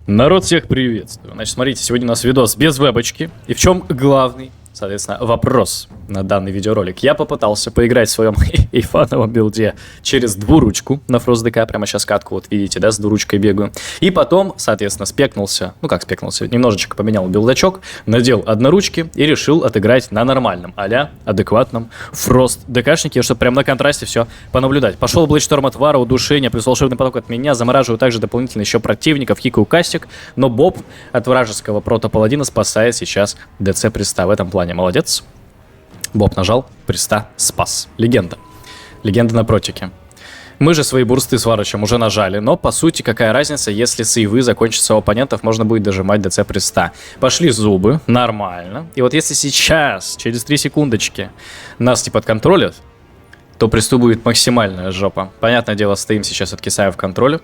Народ, всех приветствую. Значит, смотрите, сегодня у нас видос без вебочки. И в чем главный, соответственно, вопрос на данный видеоролик? Я попытался поиграть в своем эйфановом билде через двуручку на FrostDK. Прямо сейчас катку, вот видите, да, с двуручкой бегаю. И потом, соответственно, спекнулся, немножечко поменял билдачок, надел одноручки и решил отыграть на нормальном, а-ля адекватном FrostDK-шнике, чтобы прям на контрасте все понаблюдать. Пошел Блэйдшторм от Вара, удушение, плюс волшебный поток от меня, замораживаю также дополнительно еще противников, хикаю кастик, но Боб от вражеского прото-паладина спасает сейчас ДЦ Приста. В этом плане молодец. Боб нажал, Приста спас. Легенда. Легенда на протике. Мы же свои бурсты с Варычем уже нажали, но по сути какая разница, если сейвы закончатся у оппонентов, можно будет дожимать ДЦ Приста. Пошли зубы, нормально. И вот если сейчас, через 3 секундочки, нас типа отконтролят, то Присту будет максимальная жопа. Понятное дело, стоим сейчас, откисаем в контроле.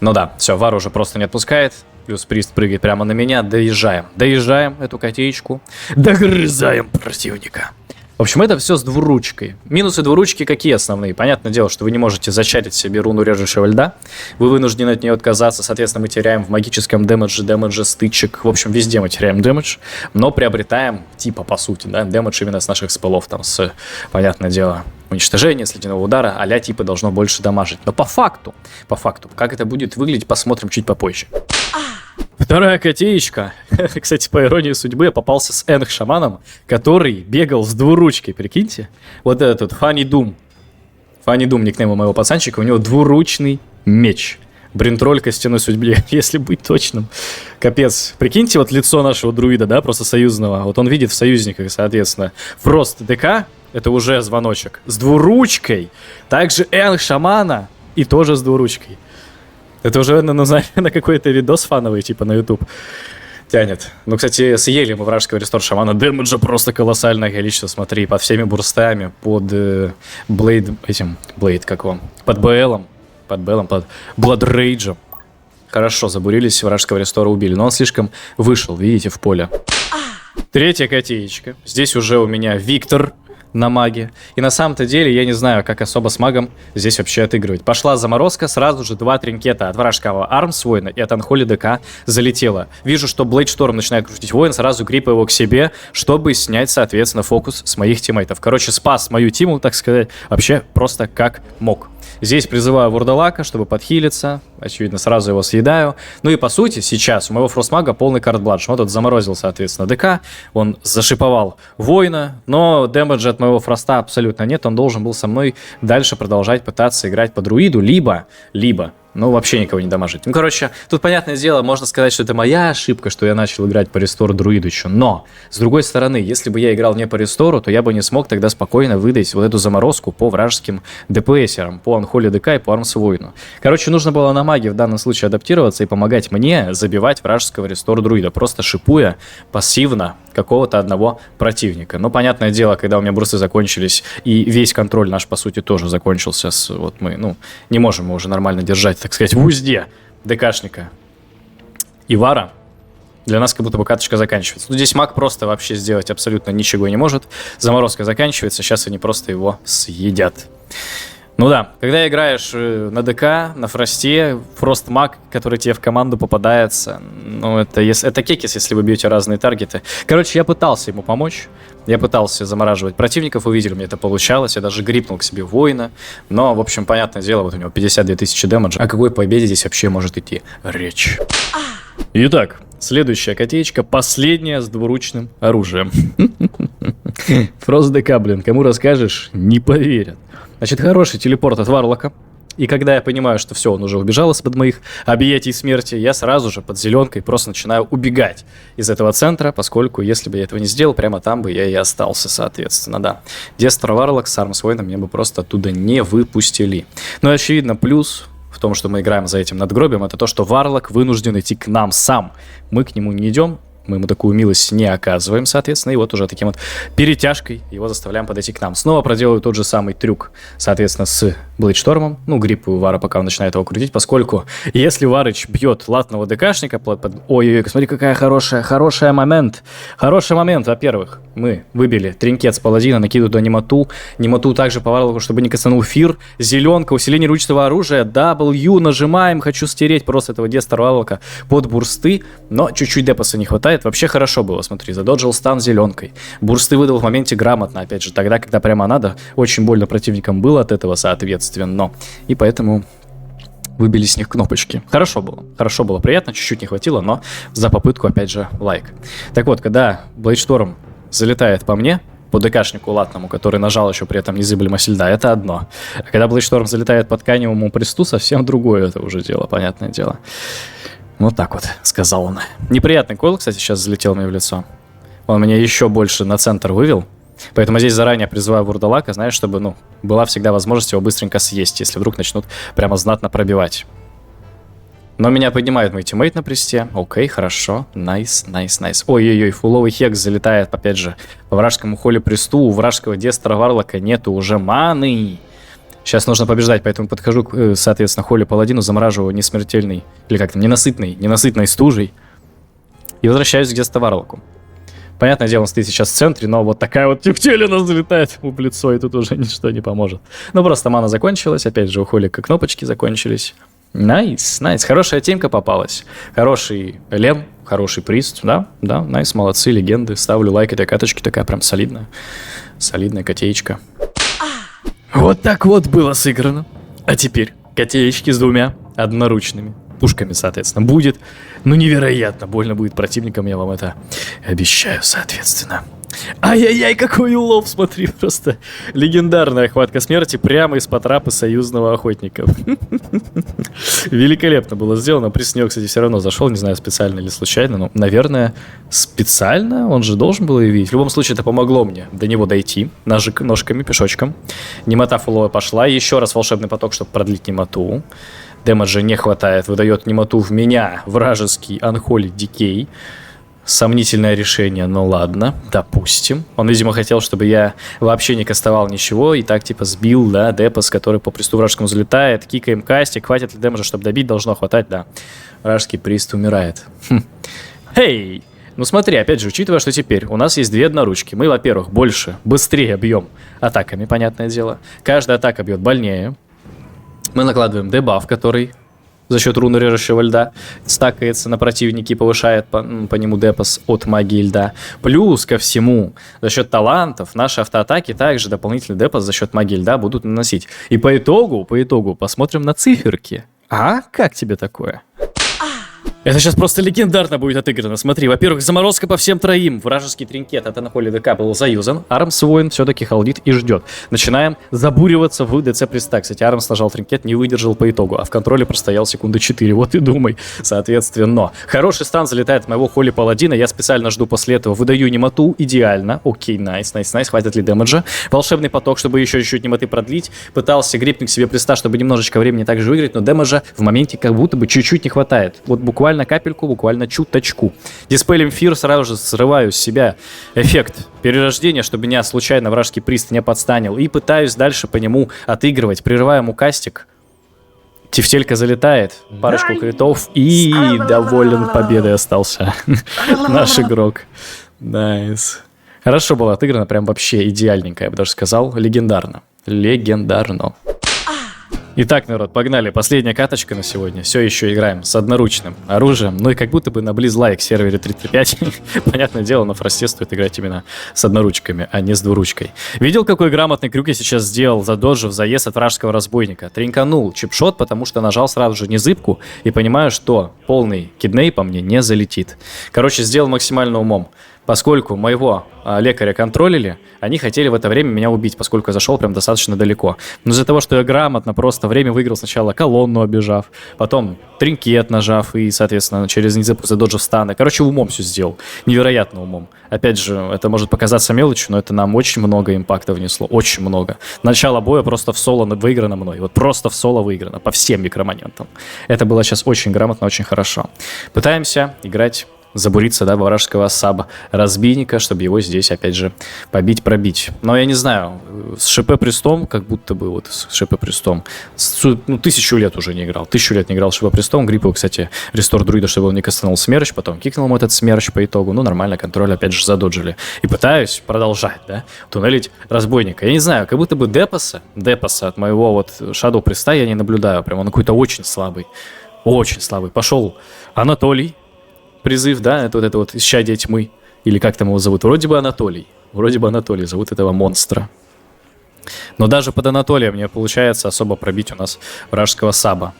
Ну да, все, Вар уже просто не отпускает. Плюс Прист прыгает прямо на меня. Доезжаем эту котеечку. Догрызаем противника. В общем, это все с двуручкой. Минусы двуручки какие основные? Понятное дело, что вы не можете зачарить себе руну режущего льда. Вы вынуждены от нее отказаться. Соответственно, мы теряем в магическом дэмэдже стычек. В общем, везде мы теряем дэмэдж. Но приобретаем, типа, по сути, да, дэмэдж именно с наших спеллов. Там с, понятное дело, уничтожения, с ледяного удара, а-ля типа должно больше дамажить. Но по факту, как это будет выглядеть, посмотрим чуть попозже. Вторая котеечка. Кстати, по иронии судьбы, я попался с Энг-шаманом, который бегал с двуручкой, прикиньте. Вот этот Funny Doom. Funny Doom, никнейм у моего пацанчика, у него двуручный меч. Бринтроль костяной судьбе, если быть точным. Капец. Прикиньте, вот лицо нашего друида, да, просто союзного. Вот он видит в союзниках, соответственно, FrostDK, это уже звоночек, с двуручкой. Также Энг-шамана и тоже с двуручкой. Это уже на какой-то видос фановый, типа на YouTube тянет. Ну, кстати, съели мы вражеского рестор шамана. Дэмэджа просто колоссальное количество, смотри, под всеми бурстами, под под БЛом, под Бладрейджем. Хорошо, забурились, вражеского рестора убили, но он слишком вышел, видите, в поле. Третья котеечка. Здесь уже у меня Виктор на маге. И на самом-то деле я не знаю, как особо с магом здесь вообще отыгрывать. Пошла заморозка, сразу же 2 тринкета от вражеского Армс воина и от Unholy ДК залетела. Вижу, что Блэйдшторм начинает крутить воин, сразу гриппа его к себе, чтобы снять, соответственно, фокус с моих тиммейтов. Короче, спас мою тиму, так сказать, вообще просто как мог. Здесь призываю Вурдалака, чтобы подхилиться. Очевидно, сразу его съедаю. Ну и по сути, сейчас у моего фростмага полный карт-бладж. Вот тут заморозил, соответственно, ДК. Он зашиповал воина, но дэмэджа от моего фроста абсолютно нет. Он должен был со мной дальше продолжать пытаться играть по друиду, либо, ну, вообще никого не дамажить. Ну, короче, тут, понятное дело, можно сказать, что это моя ошибка, что я начал играть по рестору друиду еще. Но, с другой стороны, если бы я играл не по рестору, то я бы не смог тогда спокойно выдать вот эту заморозку по вражеским ДПСерам, по Unholy ДК и по Армс воину. Короче, нужно было на маге в данном случае адаптироваться и помогать мне забивать вражеского рестора друида, просто шипуя пассивно какого-то одного противника. Но, понятное дело, когда у меня бурсты закончились, и весь контроль наш, по сути, тоже закончился, вот мы, ну, не можем мы уже нормально держать, так сказать, в узде ДКшника и Вара, для нас как будто бы каточка заканчивается. Ну, здесь маг просто вообще сделать абсолютно ничего не может. Заморозка заканчивается, сейчас они просто его съедят. Ну да, когда играешь на ДК, на фросте, фрост-маг, который тебе в команду попадается, ну это кекис, если вы бьете разные таргеты. Короче, я пытался ему помочь, я пытался замораживать противников, увидели, мне это получалось, я даже грипнул к себе воина, но, в общем, понятное дело, вот у него 52 тысячи дэмэджа. О какой победе здесь вообще может идти речь? Итак, следующая котеечка, последняя с двуручным оружием. FrostDK, блин, кому расскажешь, не поверят. Значит, хороший телепорт от Варлока. И когда я понимаю, что все, он уже убежал из-под моих объятий смерти, я сразу же под зеленкой просто начинаю убегать из этого центра, поскольку если бы я этого не сделал, прямо там бы я и остался, соответственно, да. Дестро Варлок с Армс воином меня бы просто оттуда не выпустили. Но, очевидно, плюс в том, что мы играем за этим надгробием, это то, что Варлок вынужден идти к нам сам. Мы к нему не идем. мы ему такую милость не оказываем, соответственно, и вот уже таким вот перетяжкой его заставляем подойти к нам. Снова проделаю тот же самый трюк, соответственно, с Блейдштормом. Ну, грипп у Вара, пока он начинает его крутить, поскольку если Варыч бьет латного ДКшника, ой-ой-ой, смотри, какая хороший момент, во-первых, мы выбили тринкет с паладина, накидывают до Немоту также по варлоку, чтобы не касанул фир, зеленка, усиление ручного оружия, W нажимаем, хочу стереть просто этого Дестер варлока под бурсты, но чуть-чуть депаса не хватает, вообще хорошо было, смотри, задоджил стан зеленкой, бурсты выдал в моменте грамотно, опять же, тогда, когда прямо надо, очень больно противникам было от этого, соответственно, и поэтому выбили с них кнопочки. Хорошо было, приятно, чуть-чуть не хватило, но за попытку, опять же, лайк. Так вот, когда Блейдшторм залетает по мне, по ДКшнику латному, который нажал еще при этом незыблемость льда, это одно. А когда Блейдшторм залетает по тканевому престу, совсем другое это уже дело, понятное дело. Вот так вот, сказал он. Неприятный койл, кстати, сейчас залетел мне в лицо. Он меня еще больше на центр вывел. Поэтому здесь заранее призываю Вурдалака, знаешь, чтобы, была всегда возможность его быстренько съесть, если вдруг начнут прямо знатно пробивать. Но меня поднимает мой тиммейт на престе. Окей, хорошо. Найс. Ой-ой-ой, фуловый хекс залетает, опять же, по вражескому холле престу. У вражеского Дестера Варлока нету уже маны. Сейчас нужно побеждать, поэтому подхожу к, соответственно, холле паладину, замораживаю несмертельный, или как там, ненасытной стужей. И возвращаюсь к Дестера Варлоку. Понятное дело, он стоит сейчас в центре, но вот такая вот тефтелина залетает ему в лицо, и тут уже ничто не поможет. Просто мана закончилась, опять же, у Холика кнопочки закончились. Найс. Хорошая темка попалась. Хороший Лем, хороший прист, да, найс, молодцы, легенды. Ставлю лайк этой каточки, такая прям солидная котеечка. Вот так вот было сыграно. А теперь котеечки с двумя одноручными пушками, соответственно, будет. Невероятно больно будет противникам, я вам это обещаю, соответственно. Ай-яй-яй, какой улов, смотри, просто легендарная хватка смерти прямо из-под трапы союзного охотника. Великолепно было сделано. Приз с него, кстати, все равно зашел, не знаю, специально или случайно, но, наверное, специально, он же должен был ее видеть. В любом случае, это помогло мне до него дойти, ножками, пешочком. Немота фуловая пошла, еще раз волшебный поток, чтобы продлить немоту. Дэмэджа не хватает, выдает немоту в меня, вражеский Unholy Decay. Сомнительное решение, но ладно, допустим. Он, видимо, хотел, чтобы я вообще не кастовал ничего, и так типа сбил, да, депас, который по присту вражескому залетает, кикаем кастик, хватит ли дэмэджа, чтобы добить, должно хватать, да. Вражеский прист умирает. Хей! Смотри, опять же, учитывая, что теперь у нас есть две одноручки, мы, во-первых, быстрее бьем атаками, понятное дело. Каждая атака бьет больнее. Мы накладываем дебаф, который за счет руны режущего льда стакается на противнике и повышает по нему депас от магии льда. Плюс ко всему, за счет талантов наши автоатаки также дополнительный депас за счет магии льда будут наносить. И по итогу посмотрим на циферки. А как тебе такое? Это сейчас просто легендарно будет отыграно. Смотри, во-первых, заморозка по всем троим. Вражеский тринкет от Анахоли ДК был заюзан. Армс воин все-таки халдит и ждет. Начинаем забуриваться в ДЦ приста. Кстати, Армс нажал тринкет, не выдержал по итогу, а в контроле простоял секунды 4. Вот и думай, соответственно. Хороший стан залетает от моего Холли Паладина. Я специально жду после этого. Выдаю немоту. Идеально. Окей, найс. Хватит ли дэмэджа? Волшебный поток, чтобы еще чуть-чуть немоты продлить. Пытался грипнуть себе приста, чтобы немножечко времени также выиграть, но дэмэджа в моменте как будто бы чуть-чуть не хватает. Вот буквально капельку, буквально чуточку. Диспелем фир, сразу же срываю с себя эффект перерождения, чтобы меня случайно вражеский прист не подстанил, и пытаюсь дальше по нему отыгрывать. Прерываю ему кастик. Тефтелька залетает, парочку критов, и доволен победой остался наш игрок. Найс. Хорошо было отыграно, прям вообще идеальненько, я бы даже сказал. Легендарно. Итак, народ, погнали. Последняя каточка на сегодня. Все еще играем с одноручным оружием. И как будто бы на Близлайк сервере 335. Понятное дело, на фросте стоит играть именно с одноручками, а не с двуручкой. Видел, какой грамотный крюк я сейчас сделал, задоджив заезд от вражеского разбойника? Тринканул чипшот, потому что нажал сразу же незыбку и понимаю, что полный кидней по мне не залетит. Сделал максимально умом. Поскольку моего лекаря контролили, они хотели в это время меня убить, поскольку я зашел прям достаточно далеко. Но из-за того, что я грамотно просто время выиграл, сначала колонну обижав, потом тринкет нажав и, соответственно, через незыпку задоджив станы. Умом все сделал. Невероятно умом. Опять же, это может показаться мелочью, но это нам очень много импакта внесло. Очень много. Начало боя просто в соло выиграно мной. Вот просто в соло выиграно. По всем микромоментам. Это было сейчас очень грамотно, очень хорошо. Пытаемся играть забуриться, да, во вражеского саба разбийника, чтобы его здесь, опять же, пробить. Но я не знаю, с ШП Престом, как будто бы вот с ШП Престом, 1000 лет уже не играл. 1000 лет не играл с ШП Престом. Гриппу, кстати, рестор друида, чтобы он не кастанул смерч, потом кикнул ему этот смерч по итогу. Ну, нормально, контроль опять же задоджили. И пытаюсь продолжать, да, туннелить разбойника. Я не знаю, как будто бы депаса от моего вот Shadow Приста я не наблюдаю. Прям он какой-то очень слабый. Очень слабый. Пошел Анатолий. Призыв, да, это вот исчадие тьмы. Или как там его зовут? Вроде бы Анатолий зовут этого монстра. Но даже под Анатолием не получается особо пробить у нас вражеского саба.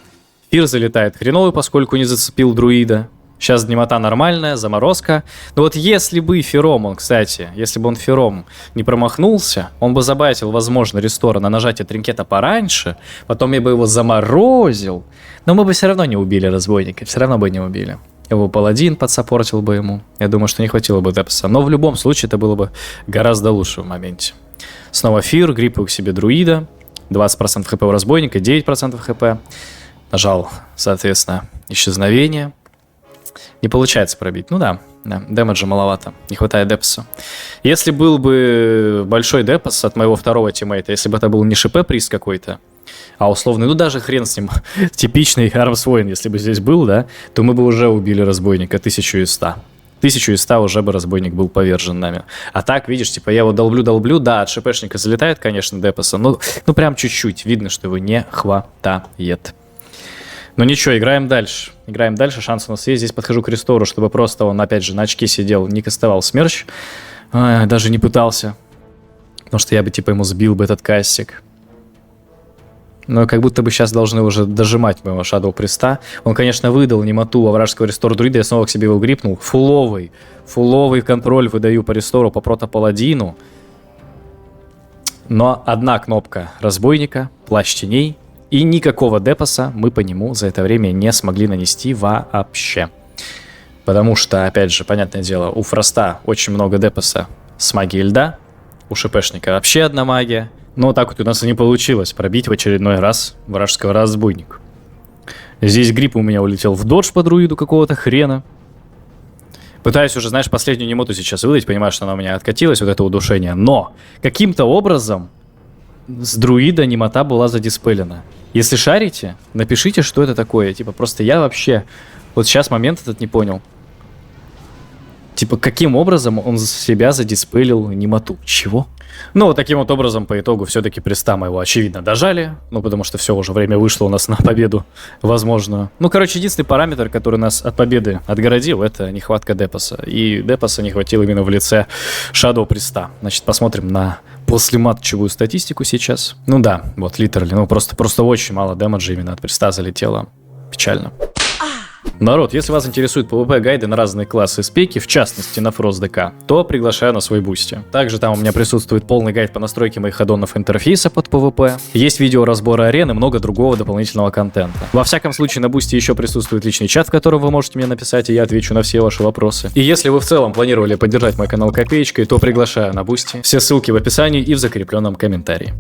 Фир залетает хреновый, поскольку не зацепил друида. Сейчас немота нормальная, заморозка. Но вот если бы Фером, если бы он Фером не промахнулся, он бы забайтил, возможно, рестора на нажатие тринкета пораньше, потом я бы его заморозил, но мы бы все равно не убили разбойника, все равно бы не убили. Его паладин подсаппортил бы ему. Я думаю, что не хватило бы депса. Но в любом случае это было бы гораздо лучше в моменте. Снова Фир, гриппу к себе друида. 20% хп у разбойника, 9% хп. Нажал, соответственно, исчезновение. Не получается пробить. Ну да, дэмэджа маловато. Не хватает депса. Если был бы большой депс от моего второго тиммейта, если бы это был не ШП приз какой-то, а условный, ну даже хрен с ним, типичный Армс Воин, если бы здесь был, да, то мы бы уже убили разбойника 1100. 1100 уже бы разбойник был повержен нами. А так, видишь, типа я его долблю, да, от ШПшника залетает, конечно, депаса, но ну прям чуть-чуть, видно, что его не хватает. Но ничего, играем дальше. Шанс у нас есть. Здесь подхожу к рестору, чтобы просто он, опять же, на очке сидел, не кастовал смерч. Даже не пытался. Потому что я бы, типа, ему сбил бы этот кастик. Но как будто бы сейчас должны уже дожимать моего Shadow Приста. Он, конечно, выдал немоту во вражеского рестора друида. Я снова к себе его грипнул. Фуловый контроль выдаю по рестору, по прото-паладину. Но одна кнопка разбойника, плащ теней. И никакого депаса мы по нему за это время не смогли нанести вообще. Потому что, опять же, понятное дело, у Фроста очень много депаса с магией льда. У ШПшника вообще одна магия. Но так вот у нас и не получилось пробить в очередной раз вражеского разбойника. Здесь грипп у меня улетел в додж по друиду какого-то хрена. Пытаюсь уже, знаешь, последнюю немоту сейчас выдать. Понимаю, что она у меня откатилась, вот это удушение. Но каким-то образом с друида немота была задиспелена. Если шарите, напишите, что это такое. Типа, просто я вообще вот сейчас момент этот не понял. Типа, каким образом он себя задиспелил немоту? Чего? Ну, вот таким вот образом, по итогу, все-таки приста моего, очевидно, дожали. Ну, потому что все, уже время вышло у нас на победу возможную. Ну, короче, единственный параметр, который нас от победы отгородил, это нехватка депаса. И депаса не хватило именно в лице Shadow Приста. Значит, посмотрим на послематчевую статистику сейчас. Ну да, вот, литерально, ну, просто очень мало дэмэджа именно от приста залетело. Печально. Народ, если вас интересуют PvP-гайды на разные классы спеки, в частности на Frost ДК, то приглашаю на свой бусти. Также там у меня присутствует полный гайд по настройке моих аддонов интерфейса под PvP. Есть видео разбора арены и много другого дополнительного контента. Во всяком случае, на бусти еще присутствует личный чат, в котором вы можете мне написать, и я отвечу на все ваши вопросы. И если вы в целом планировали поддержать мой канал копеечкой, то приглашаю на бусти. Все ссылки в описании и в закрепленном комментарии.